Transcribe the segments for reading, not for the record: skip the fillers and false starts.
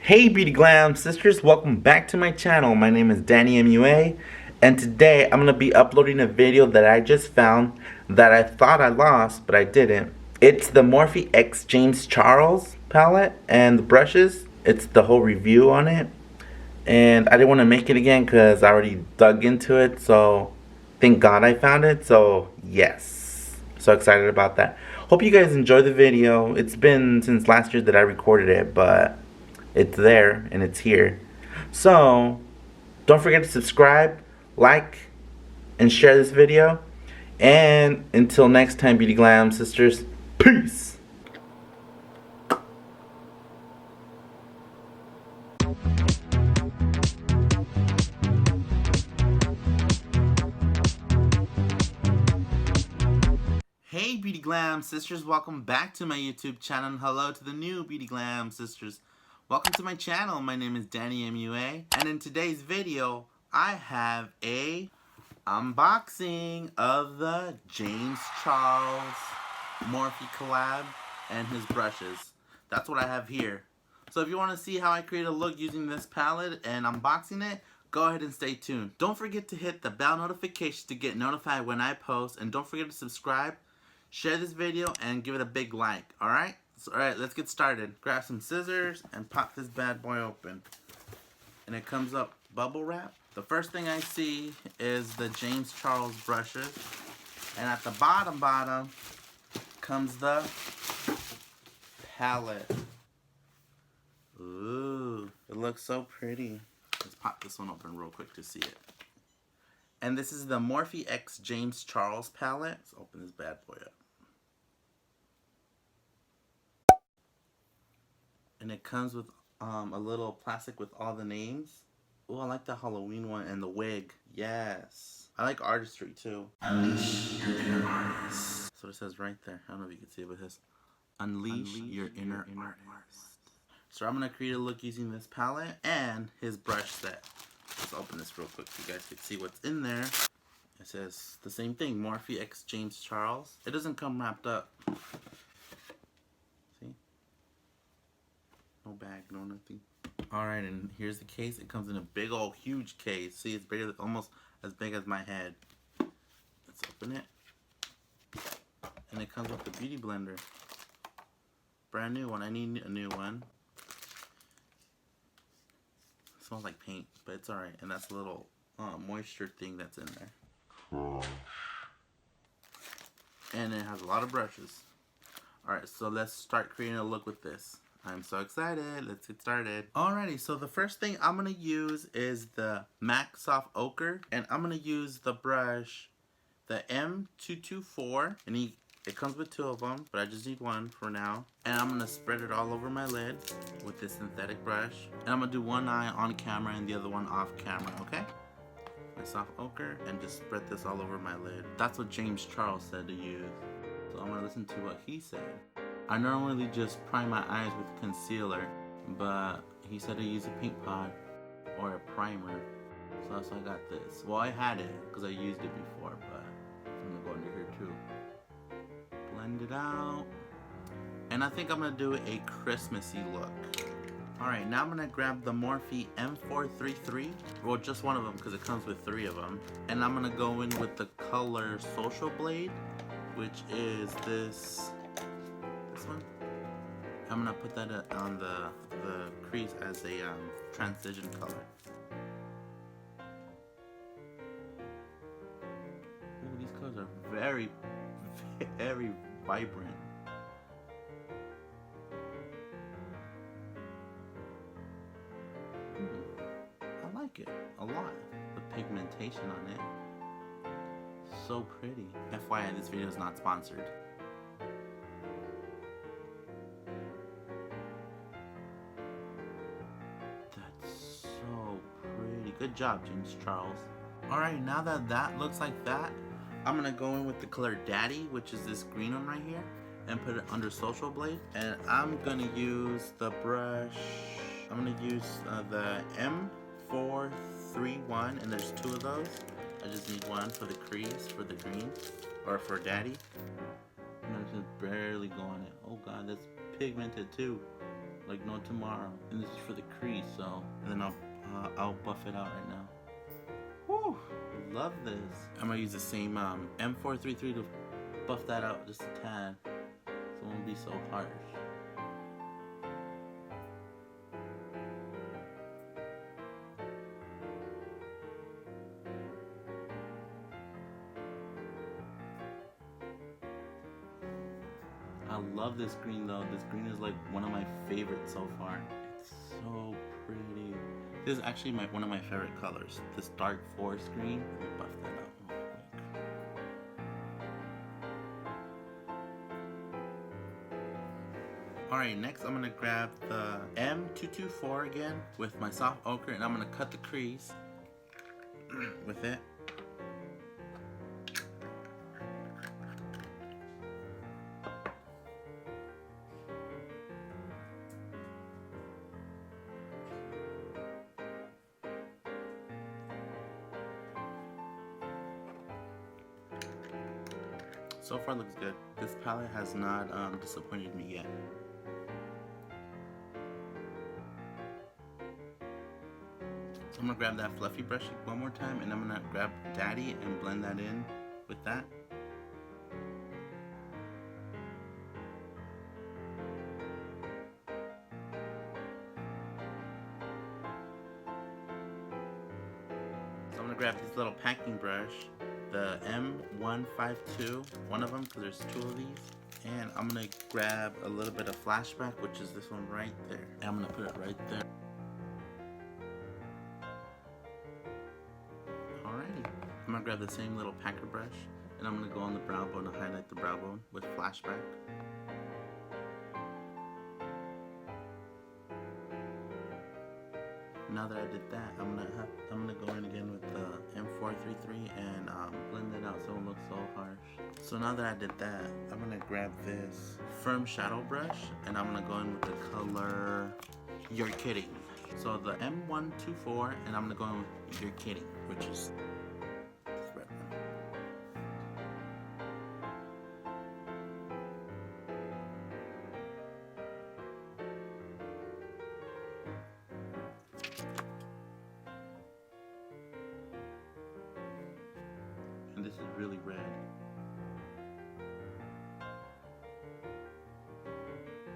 Hey Beauty Glam sisters, welcome back to my channel. My name is DannyMua, and today I'm going to be uploading a video that I just found that I thought I lost, but I didn't. It's the Morphe X James Charles palette and the brushes. It's the whole review on it. And I didn't want to make it again because I already dug into it, so thank God I found it, so yes. So excited about that. Hope you guys enjoy the video. It's been since last year that I recorded it, but it's there and it's here. So don't forget to subscribe, like, and share this video. And until next time, Beauty Glam sisters, peace. Hey Beauty Glam sisters, welcome back to my YouTube channel, and hello to the new Beauty Glam sisters. Welcome to my channel. My name is DannyMua, and in today's video I have a unboxing of the James Charles Morphe collab and his brushes. That's what I have here. So if you want to see how I create a look using this palette and unboxing it, go ahead and stay tuned. Don't forget to hit the bell notification to get notified when I post, and don't forget to subscribe. Share this video and give it a big like, alright? So, alright, let's get started. Grab some scissors and pop this bad boy open. And it comes up bubble wrap. The first thing I see is the James Charles brushes. And at the bottom comes the palette. Ooh, it looks so pretty. Let's pop this one open real quick to see it. And this is the Morphe X James Charles palette. Let's open this bad boy up. And it comes with a little plastic with all the names. Oh, I like the Halloween one and the wig. Yes. I like artistry too. Unleash your inner artist. That's what it says right there. I don't know if you can see it, but it says Unleash your inner artist. So I'm going to create a look using this palette and his brush set. Let's open this real quick so you guys can see what's in there. It says the same thing, Morphe X James Charles. It doesn't come wrapped up. See? No bag, no nothing. Alright, and here's the case. It comes in a big old huge case. See, it's bigger, almost as big as my head. Let's open it. And it comes with the beauty blender. Brand new one. I need a new one. It smells like paint, but it's alright. And that's a little moisture thing that's in there. And it has a lot of brushes. Alright, so let's start creating a look with this. I'm so excited. Let's get started. Alrighty, so the first thing I'm going to use is the MAC Soft Ochre. And I'm going to use the brush, the M224. And it comes with two of them, but I just need one for now. And I'm going to spread it all over my lid with this synthetic brush. And I'm going to do one eye on camera and the other one off camera, okay? My soft ochre, and just spread this all over my lid. That's what James Charles said to use. So I'm going to listen to what he said. I normally just prime my eyes with concealer, but he said to use a paint pot or a primer. So that's why I got this. Well, I had it because I used it before, but I'm going to go under here too. Blend it out. And I think I'm going to do a Christmassy look. Alright, now I'm going to grab the Morphe M433. Well, just one of them because it comes with three of them. And I'm going to go in with the color Social Blade, which is this one. I'm going to put that on the crease as a transition color. Ooh, these colors are very, very vibrant. I like it a lot. The pigmentation on it. So pretty. FYI, this video is not sponsored. That's so pretty. Good job, James Charles. Alright, now that that looks like that, I'm going to go in with the color Daddy, which is this green one right here, and put it under Social Blade. And I'm going to use the brush, I'm going to use the M431, and there's two of those. I just need one for the crease, for the green, or for Daddy. And I just barely go on it. Oh god, that's pigmented too. like no tomorrow. And this is for the crease, so, and then I'll buff it out right now. Woo! Love this. I'm gonna use the same M433 to buff that out just a tad, so it won't be so harsh. I love this green though. This green is like one of my favorites so far. It's so pretty. This is actually one of my favorite colors. This dark forest green. Let me buff that out real quick. Alright, next I'm gonna grab the M224 again with my soft ochre, and I'm gonna cut the crease with it. So far looks good. This palette has not disappointed me yet. So I'm gonna grab that fluffy brush one more time, and I'm gonna grab Daddy and blend that in with that. So I'm gonna grab this little packing brush, the M152, one of them, because there's two of these, and I'm gonna grab a little bit of flashback, which is this one right there, and I'm gonna put it right there. Alrighty, I'm gonna grab the same little packer brush, and I'm gonna go on the brow bone to highlight the brow bone with flashback. Now that I did that, I'm gonna go in again with the M433 and blend it out so it looks so harsh. So now that I did that, I'm gonna grab this firm shadow brush, and I'm gonna go in with the color You're Kidding. So the M124, and I'm gonna go in with You're Kidding, which is this red one. And this is really red.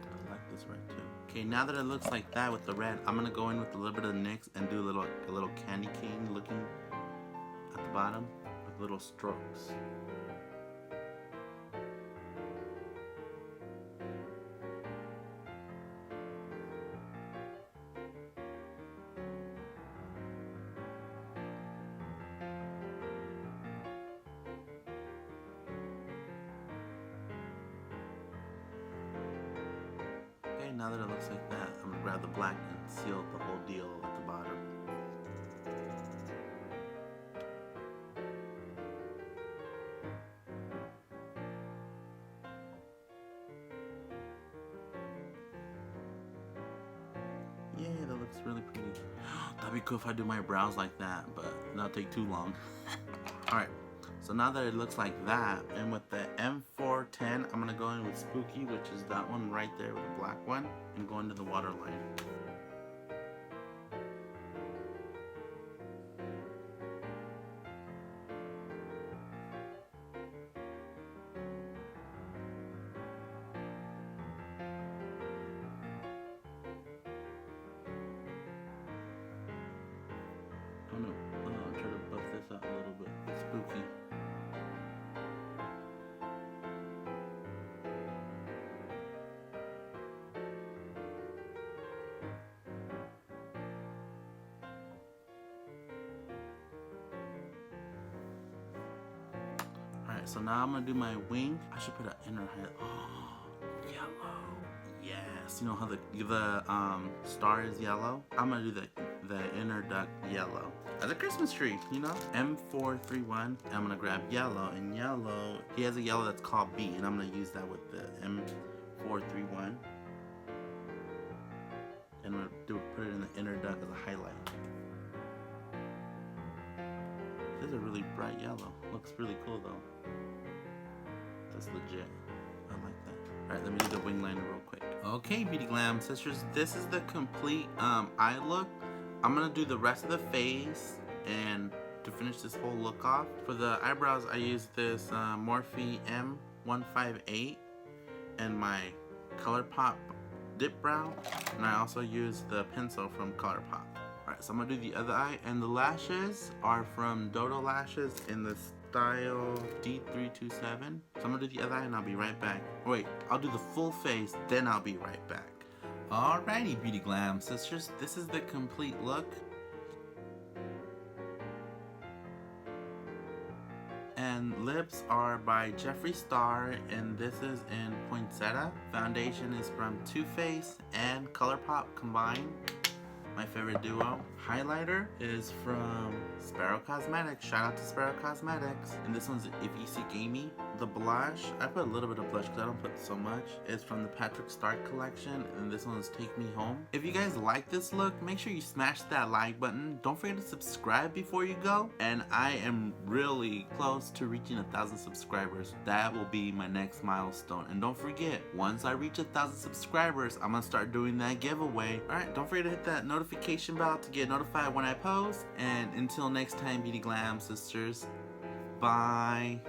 I like this red too. Okay, now that it looks like that with the red, I'm gonna go in with a little bit of NYX and do a little candy cane looking at the bottom with little strokes. Okay, now that it looks like that, I'm gonna grab the black and seal the whole deal at the bottom. Yay, that looks really pretty. That'd be cool if I do my brows like that, but that'll take too long. Alright, so now that it looks like that, and with the M410, I'm gonna go in with Spooky, which is that one right there with the black one, and go into the waterline. I'm gonna try to buff this out a little bit with Spooky. Alright, so now I'm gonna do my wing. I should put an inner highlight. Oh, yellow. Yes. You know how the star is yellow? I'm gonna do the inner duck yellow. As a Christmas tree, you know? M431. I'm gonna grab yellow, and yellow, he has a yellow that's called B, and I'm gonna use that with the M431. And I'm gonna put it in the inner duck as a highlight. This is a really bright yellow. Looks really cool though. That's legit. I like that. Alright, let me do the wing liner real quick. Okay, Beauty Glam sisters, this is the complete eye look. I'm gonna do the rest of the face and to finish this whole look off. For the eyebrows, I use this Morphe M158 and my ColourPop dip brow, and I also use the pencil from ColourPop. Alright, so I'm gonna do the other eye, and the lashes are from Dodo Lashes in the style D327. So I'm gonna do the other eye and I'll be right back. Wait, I'll do the full face, then I'll be right back. Alrighty, Beauty Glam sisters, this is the complete look. And lips are by Jefree Star, and this is in Poinsettia. Foundation is from Tooface and ColourPop combined. My favorite duo. Highlighter is from Sparrow Cosmetics. Shout out to Sparrow Cosmetics. And this one's If You Seek Amy. The blush, I put a little bit of blush because I don't put so much. It's from the Patrick Stark collection, and this one's Take Me Home. If you guys like this look, make sure you smash that like button. Don't forget to subscribe before you go. And I am really close to reaching 1,000 subscribers. That will be my next milestone. And don't forget, once I reach 1,000 subscribers, I'm gonna start doing that giveaway. Alright, don't forget to hit that notification bell to get notified when I post. And until next time, Beauty Glam sisters, bye.